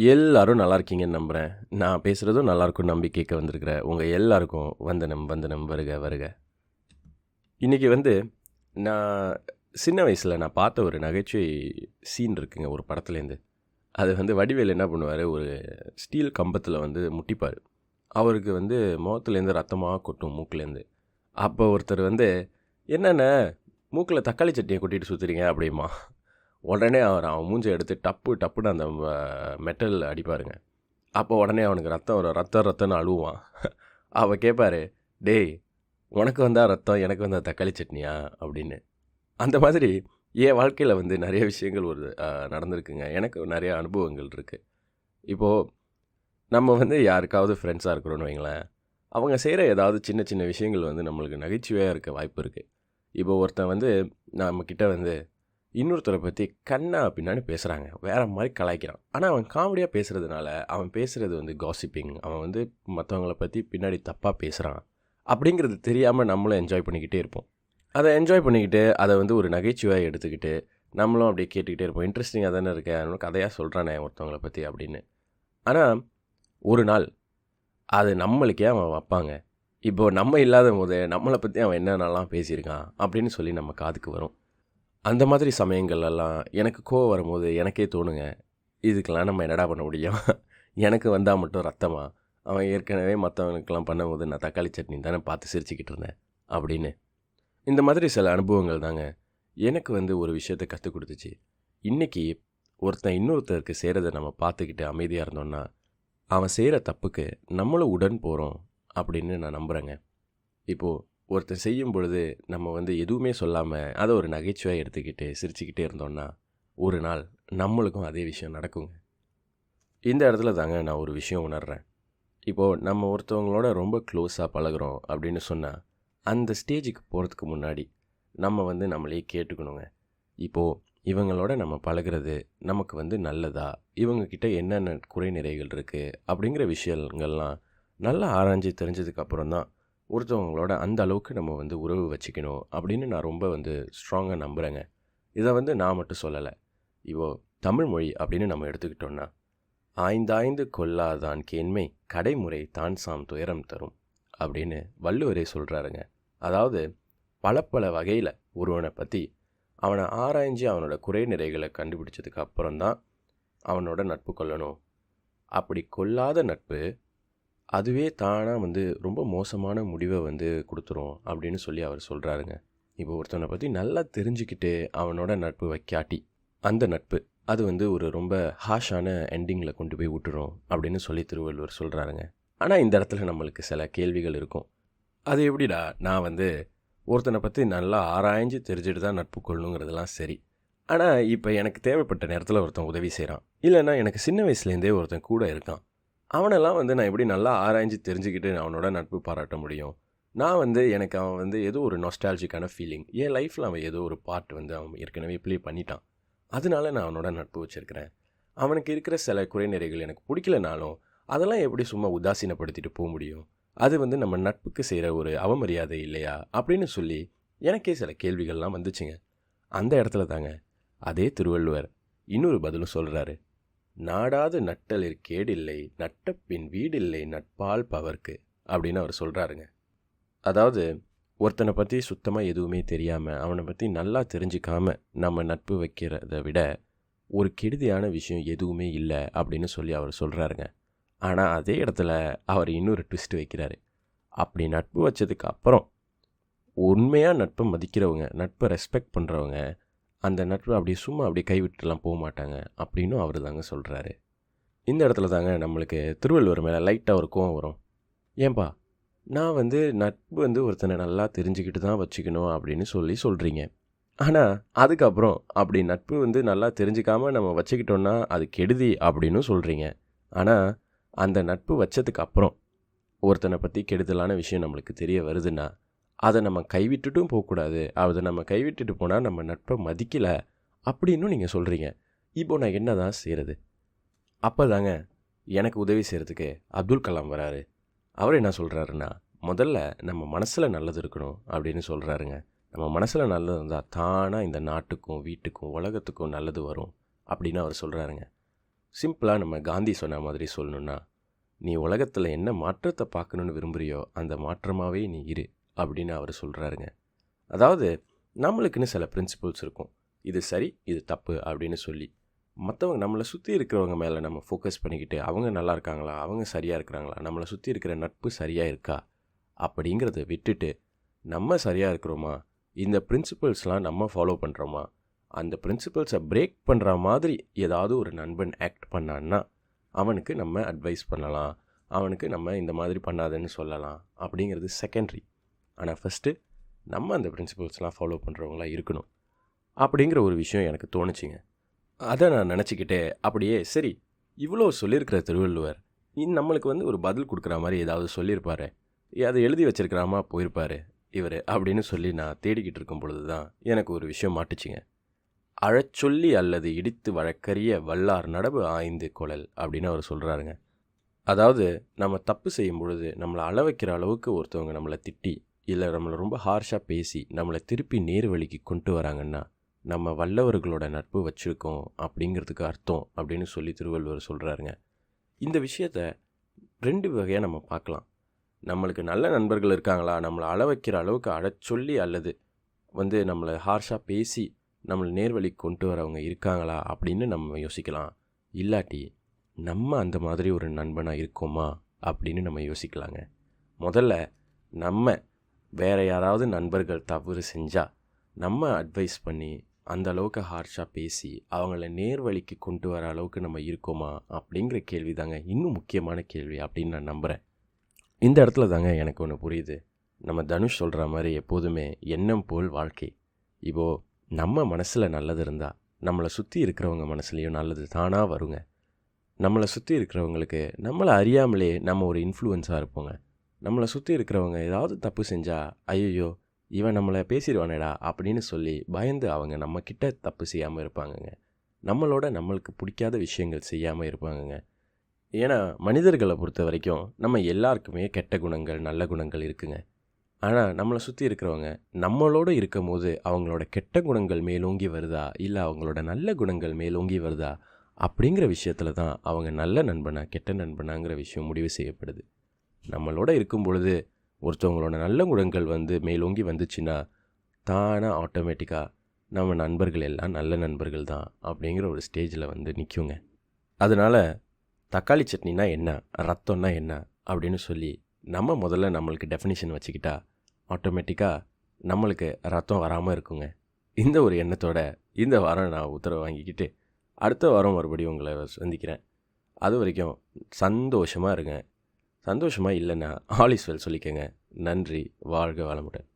எல்லாரும் நல்லா இருக்கீங்கன்னு நம்புகிறேன். நான் பேசுகிறதும் நல்லாயிருக்கும்னு நம்பி கேட்க வந்திருக்கிற உங்கள் எல்லாருக்கும் வந்தனம் வந்தனம் வருக வருக. இன்றைக்கி நான் சின்ன வயசில் நான் பார்த்த ஒரு நகைச்சுவை சீன் இருக்குங்க ஒரு படத்துலேருந்து. அது வடிவேலு என்ன பண்ணுவார், ஒரு ஸ்டீல் கம்பத்தில் முட்டிப்பார். அவருக்கு முகத்துலேருந்து ரத்தமாக கொட்டும் மூக்குலேருந்து. அப்போ ஒருத்தர் என்னென்ன மூக்கில் தக்காளி சட்னியை கொட்டிட்டு சுற்றுறீங்க அப்படிமா. உடனே அவன் மூஞ்சை எடுத்து டப்புன்னு அந்த மெட்டல் அடிப்பாருங்க. அப்போ உடனே அவனுக்கு ரத்தம் வரும், ரத்தம்னு அழுவான். அவள் கேட்பார், டேய் உனக்கு வந்தால் ரத்தம் எனக்கு வந்தால் தக்காளி சட்னியா அப்படின்னு. அந்த மாதிரி என் வாழ்க்கையில் நிறைய விஷயங்கள் நடந்திருக்குங்க. எனக்கு நிறைய அனுபவங்கள் இருக்குது. இப்போது நம்ம யாருக்காவது ஃப்ரெண்ட்ஸாக இருக்கிறோன்னு வைங்களேன், அவங்க செய்கிற ஏதாவது சின்ன சின்ன விஷயங்கள் நம்மளுக்கு நகைச்சுவையாக இருக்க வாய்ப்பு இருக்குது. இப்போ ஒருத்தன் நம்மக்கிட்ட இன்னொருத்தரை பற்றி கண்ணா பின்னாடி பேசுகிறாங்க, வேறு மாதிரி கலாய்க்கிறான். ஆனால் அவன் காமெடியாக பேசுகிறதுனால அவன் பேசுகிறது காசிப்பிங், அவன் மற்றவங்கள பற்றி பின்னாடி தப்பாக பேசுகிறான் அப்படிங்கிறது தெரியாமல் நம்மளும் என்ஜாய் பண்ணிக்கிட்டே இருப்போம். அதை என்ஜாய் பண்ணிக்கிட்டு அதை ஒரு நகைச்சுவையாக எடுத்துக்கிட்டு நம்மளும் அப்படியே கேட்டுக்கிட்டே இருப்போம். இன்ட்ரெஸ்டிங்காக தானே இருக்கேன், அவனுக்கு கதையாக சொல்கிறானே ஒருத்தவங்களை பற்றி அப்படின்னு. ஆனால் ஒரு நாள் அது நம்மளுக்கே அவன் வைப்பாங்க. இப்போது நம்ம இல்லாத போது நம்மளை பற்றி அவன் என்னென்னலாம் பேசியிருக்கான் அப்படின்னு சொல்லி நம்ம காதுக்கு வரும். அந்த மாதிரி சமயங்கள்லாம் எனக்கு கோவம் வரும்போது எனக்கே தோணுங்க, இதுக்கெல்லாம் நம்ம என்னடா பண்ண முடியும், எனக்கு வந்தால் மட்டும் ரத்தமா, அவன் ஏற்கனவே மற்றவனுக்கெல்லாம் பண்ணும்போது நான் தக்காளி சட்னி தானே பார்த்து சிரிச்சுக்கிட்டு இருந்தேன் அப்படின்னு. இந்த மாதிரி சில அனுபவங்கள் தாங்க எனக்கு ஒரு விஷயத்தை கற்றுக் கொடுத்துச்சு. இன்றைக்கி ஒருத்தன் இன்னொருத்தருக்கு செய்கிறத நம்ம பார்த்துக்கிட்டு அமைதியாக இருந்தோன்னா அவன் செய்கிற தப்புக்கு நம்மளும் உடன் போகிறோம் அப்படின்னு நான் நம்புகிறேங்க. இப்போது ஒருத்தர் செய்யும் பொழுது நம்ம எதுவுமே சொல்லாமல் அதை ஒரு நகைச்சுவையாக எடுத்துக்கிட்டு சிரிச்சுக்கிட்டே இருந்தோன்னா ஒரு நாள் நம்மளுக்கும் அதே விஷயம் நடக்குங்க. இந்த இடத்துல தாங்க நான் ஒரு விஷயம் உணர்கிறேன். இப்போது நம்ம ஒருத்தவங்களோட ரொம்ப க்ளோஸாக பழகுறோம் அப்படின்னு சொன்னால் அந்த ஸ்டேஜுக்கு போகிறதுக்கு முன்னாடி நம்ம நம்மளே கேட்டுக்கணுங்க. இப்போது இவங்களோட நம்ம பழகிறது நமக்கு நல்லதா, இவங்கக்கிட்ட என்னென்ன குறைநிறைகள் இருக்குது அப்படிங்கிற விஷயங்கள்லாம் நல்லா ஆராய்ஞ்சு தெரிஞ்சதுக்கப்புறம் தான் ஒருத்தவங்களோட அந்த அளவுக்கு நம்ம உறவு வச்சுக்கணும் அப்படின்னு நான் ரொம்ப ஸ்ட்ராங்காக நம்புகிறேங்க. இதை நான் மட்டும் சொல்லலை. இப்போது தமிழ் மொழி அப்படின்னு நம்ம எடுத்துக்கிட்டோன்னா, ஆய்ந்தாய்ந்து கொள்ளாதான் கேண்மை கடைமுறை தான் சாம் துயரம் தரும் அப்படின்னு வள்ளுவரே சொல்கிறாருங்க. அதாவது பல வகையில் ஒருவனை பற்றி அவனை ஆராய்ஞ்சு அவனோட குறைநிறைகளை கண்டுபிடிச்சதுக்கு அப்புறம்தான் அவனோட நட்பு கொள்ளணும். அப்படி கொள்ளாத நட்பு அதுவே தானாக ரொம்ப மோசமான முடிவை கொடுத்துரும் அப்படின்னு சொல்லி அவர் சொல்கிறாருங்க. இப்போ ஒருத்தவனை பற்றி நல்லா தெரிஞ்சுக்கிட்டு அவனோட நட்பு வைக்காட்டி அந்த நட்பு அது ஒரு ரொம்ப ஹாஷான எண்டிங்கில் கொண்டு போய் விட்டுரும் அப்படின்னு சொல்லி திருவள்ளுவர் சொல்கிறாருங்க. ஆனால் இந்த இடத்துல நம்மளுக்கு சில கேள்விகள் இருக்கும். அது எப்படிடா, நான் ஒருத்தனை பற்றி நல்லா ஆராய்ஞ்சு தெரிஞ்சுட்டு தான் நட்பு கொள்ளணுங்கிறதுலாம் சரி. ஆனால் இப்போ எனக்கு தேவைப்பட்ட நேரத்தில் ஒருத்தன் உதவி செய்கிறான், இல்லைன்னா எனக்கு சின்ன வயசுலேருந்தே ஒருத்தன் கூட இருக்கான், அவனெல்லாம் நான் எப்படி நல்லா ஆராய்ஞ்சு தெரிஞ்சுக்கிட்டு அவனோட நட்பு பாராட்ட முடியும்? நான் எனக்கு அவன் ஏதோ ஒரு நாஸ்டாலஜிக்கான ஃபீலிங், என் லைஃப்பில் அவன் ஏதோ ஒரு பார்ட் அவன் ஏற்கனவே ப்ளே பண்ணிட்டான், அதனால நான் அவனோட நட்பு வச்சுருக்கிறேன். அவனுக்கு இருக்கிற சில குறைநிறைகள் எனக்கு பிடிக்கலனாலும் அதெல்லாம் எப்படி சும்மா உதாசீனப்படுத்திட்டு போக முடியும்? அது நம்ம நட்புக்கு செய்கிற ஒரு அவமரியாதை இல்லையா அப்படின்னு சொல்லி எனக்கே சில கேள்விகள்லாம் வந்துச்சுங்க. அந்த இடத்துல தாங்க அதே திருவள்ளுவர் இன்னொரு பதிலும் சொல்கிறாரு. நாடாது நட்டலிற் கேடில்லை நட்டப்பின் வீடில்லை நட்பால் பவர்க்கு அப்படின்னு அவர் சொல்கிறாருங்க. அதாவது ஒருத்தனை பற்றி சுத்தமாக எதுவுமே தெரியாமல் அவனை பற்றி நல்லா தெரிஞ்சிக்காமல் நம்ம நட்பு வைக்கிறத விட ஒரு கெடுதியான விஷயம் எதுவுமே இல்லை அப்படின்னு சொல்லி அவர் சொல்கிறாருங்க. ஆனால் அதே இடத்துல அவர் இன்னொரு ட்விஸ்ட் வைக்கிறாரு. அப்படி நட்பு வச்சதுக்கு அப்புறம் உண்மையாக நட்பை மதிக்கிறவங்க, நட்பை ரெஸ்பெக்ட் பண்ணுறவங்க அந்த நட்பை அப்படியே கைவிட்டுலாம் போக மாட்டாங்க அப்படின்னும் அவர் தாங்க சொல்கிறாரு. இந்த இடத்துல தாங்க நம்மளுக்கு திருவள்ளுவர் மேலே லைட்டாக ஒரு கோவம் வரும். ஏன்பா, நான் நட்பு ஒருத்தனை நல்லா தெரிஞ்சுக்கிட்டு தான் வச்சுக்கணும் அப்படின்னு சொல்கிறீங்க, ஆனால் அதுக்கப்புறம் அப்படி நட்பு நல்லா தெரிஞ்சிக்காமல் நம்ம வச்சுக்கிட்டோன்னா அது கெடுதி அப்படின்னு சொல்கிறீங்க. ஆனால் அந்த நட்பு வச்சதுக்கு அப்புறம் ஒருத்தனை பற்றி கெடுதலான விஷயம் நம்மளுக்கு தெரிய வருதுன்னா அதை நம்ம கைவிட்டுட்டும் போகக்கூடாது. அதை நம்ம கைவிட்டுட்டு போனால் நம்ம நட்பை மதிக்கலை அப்படின்னும் நீங்கள் சொல்கிறீங்க. இப்போது நான் என்ன தான் செய்கிறது? அப்போ தாங்க எனக்கு உதவி செய்கிறதுக்கு அப்துல் கலாம் வராரு. அவர் என்ன சொல்கிறாருன்னா, முதல்ல நம்ம மனசில் நல்லது இருக்கணும் அப்படின்னு சொல்கிறாருங்க. நம்ம மனசில் நல்லது இருந்தால் தானாக இந்த நாட்டுக்கும் வீட்டுக்கும் உலகத்துக்கும் நல்லது வரும் அப்படின்னு அவர் சொல்கிறாருங்க. சிம்பிளாக நம்ம காந்தி சொன்ன மாதிரி சொல்லணுன்னா, நீ உலகத்தில் என்ன மாற்றத்தை பார்க்கணுன்னு விரும்புகிறியோ அந்த மாற்றமாகவே நீ இரு அப்படின்னு அவர் சொல்கிறாருங்க. அதாவது நம்மளுக்குன்னு சில பிரின்சிபல்ஸ் இருக்கும். இது சரி, இது தப்பு அப்படின்னு சொல்லி மற்றவங்க நம்மளை சுற்றி இருக்கிறவங்க மேலே நம்ம ஃபோக்கஸ் பண்ணிக்கிட்டு அவங்க நல்லா இருக்காங்களா, அவங்க சரியாக இருக்கிறாங்களா, நம்மளை சுற்றி இருக்கிற நட்பு சரியாக இருக்கா அப்படிங்கிறத விட்டுட்டு நம்ம சரியாக இருக்கிறோமா, இந்த பிரின்சிபல்ஸ்லாம் நம்ம ஃபாலோ பண்ணுறோமா, அந்த பிரின்சிபல்ஸை பிரேக் பண்ணுற மாதிரி ஏதாவது ஒரு நண்பன் ஆக்ட் பண்ணான்னா அவனுக்கு நம்ம அட்வைஸ் பண்ணலாம், அவனுக்கு நம்ம இந்த மாதிரி பண்ணாதேன்னு சொல்லலாம். அப்படிங்கிறது செகண்டரி. ஆனால் ஃபஸ்ட்டு நம்ம அந்த பிரின்சிபல்ஸ்லாம் ஃபாலோ பண்ணுறவங்களா இருக்கணும் அப்படிங்கிற ஒரு விஷயம் எனக்கு தோணுச்சுங்க. அதை நான் நினச்சிக்கிட்டே அப்படியே சரி, இவ்வளோ சொல்லியிருக்கிற திருவள்ளுவர் நம்மளுக்கு ஒரு பதில் கொடுக்குற மாதிரி ஏதாவது சொல்லியிருப்பாரு, அதை எழுதி வச்சிருக்கிறாமா போயிருப்பார் இவர் அப்படின்னு சொல்லி நான் தேடிக்கிட்டு இருக்கும் பொழுது தான் எனக்கு ஒரு விஷயம் மாட்டுச்சுங்க. அழச்சொல்லி அல்லது இடித்து வழக்கறிய வல்லார் நடவு ஆய்ந்து கொளல் அப்படின்னு அவர் சொல்கிறாருங்க. அதாவது நம்ம தப்பு செய்யும் பொழுது நம்மளை அள வைக்கிற அளவுக்கு ஒருத்தவங்க நம்மளை திட்டி இல்லை நம்மளை ரொம்ப ஹார்ஷாக பேசி நம்மளை திருப்பி நேர் வழிக்கு கொண்டு வராங்கன்னா நம்ம வல்லவர்களோட நட்பு வச்சுருக்கோம் அப்படிங்கிறதுக்கு அர்த்தம் அப்படின்னு சொல்லி திருவள்ளுவர் சொல்கிறாருங்க. இந்த விஷயத்தை 2 வகையாக நம்ம பார்க்கலாம். நம்மளுக்கு நல்ல நண்பர்கள் இருக்காங்களா, நம்மளை அள வைக்கிற அளவுக்கு அழச்சொல்லி அல்லது நம்மளை ஹார்ஷாக பேசி நம்மளை நேர்வழிக்கு கொண்டு வரவங்க இருக்காங்களா அப்படின்னு நம்ம யோசிக்கலாம். இல்லாட்டி நம்ம அந்த மாதிரி ஒரு நண்பனாக இருக்கோமா அப்படின்னு நம்ம யோசிக்கலாங்க. முதல்ல நம்ம வேறு யாராவது நண்பர்கள் தவறு செஞ்சால் நம்ம அட்வைஸ் பண்ணி அந்த அளவுக்கு ஹார்ஷாக பேசி அவங்கள நேர்வழிக்கு கொண்டு வர அளவுக்கு நம்ம இருக்கோமா அப்படிங்கிற கேள்வி தாங்க இன்னும் முக்கியமான கேள்வி அப்படின்னு நான் நம்புகிறேன். இந்த இடத்துல தாங்க எனக்கு ஒன்று புரியுது. நம்ம தனுஷ் சொல்கிற மாதிரி எப்போதுமே எண்ணம் போல் வாழ்க்கை. இப்போது நம்ம மனசில் நல்லது இருந்தால் நம்மளை சுற்றி இருக்கிறவங்க மனசுலேயும் நல்லது தானாக வருங்க. நம்மளை சுற்றி இருக்கிறவங்களுக்கு நம்மளை அறியாமலே நம்ம ஒரு இன்ஃப்ளூயன்ஸாக இருப்போங்க. நம்மளை சுற்றி இருக்கிறவங்க ஏதாவது தப்பு செஞ்சால் ஐயோ இவன் நம்மளை பேசிடுவானேடா அப்படின்னு சொல்லி பயந்து அவங்க நம்மக்கிட்ட தப்பு செய்யாமல் இருப்பாங்கங்க. நம்மளுக்கு பிடிக்காத விஷயங்கள் செய்யாமல் இருப்பாங்கங்க. ஏன்னா மனிதர்களை பொறுத்த வரைக்கும் நம்ம எல்லாருக்குமே கெட்ட குணங்கள் நல்ல குணங்கள் இருக்குங்க. ஆனால் நம்மளை சுற்றி இருக்கிறவங்க நம்மளோடு இருக்கும் போது அவங்களோட கெட்ட குணங்கள் மேலோங்கி வருதா இல்லை அவங்களோட நல்ல குணங்கள் மேலோங்கி வருதா அப்படிங்கிற விஷயத்தில் தான் அவங்க நல்ல நண்பனா கெட்ட நண்பனாங்கிற விஷயம் முடிவு செய்யப்படுது. நம்மளோட இருக்கும் பொழுது ஒருத்தவங்களோட நல்ல குணங்கள் மேலோங்கி வந்துச்சுன்னா தானாக ஆட்டோமேட்டிக்காக நம்ம நண்பர்கள் எல்லாம் நல்ல நண்பர்கள் தான் அப்படிங்கிற ஒரு ஸ்டேஜில் நிற்குங்க. அதனால் தக்காளி சட்னினா என்ன, ரத்தம்னா என்ன அப்படின்னு சொல்லி நம்ம முதல்ல நம்மளுக்கு டெஃபினிஷன் வச்சுக்கிட்டா ஆட்டோமேட்டிக்காக நம்மளுக்கு ரத்தம் வராமல் இருக்குங்க. இந்த ஒரு எண்ணத்தோட இந்த வாரம் நான் உத்தரவு வாங்கிக்கிட்டு அடுத்த வாரம் மறுபடியும் உங்களை சந்திக்கிறேன். அது வரைக்கும் சந்தோஷமாக இருங்க. சந்தோஷமாக இல்லைன்னா ஆல் இஸ் வெல் சொல்லிக்கங்க. நன்றி. வாழ்க வளமுடன்.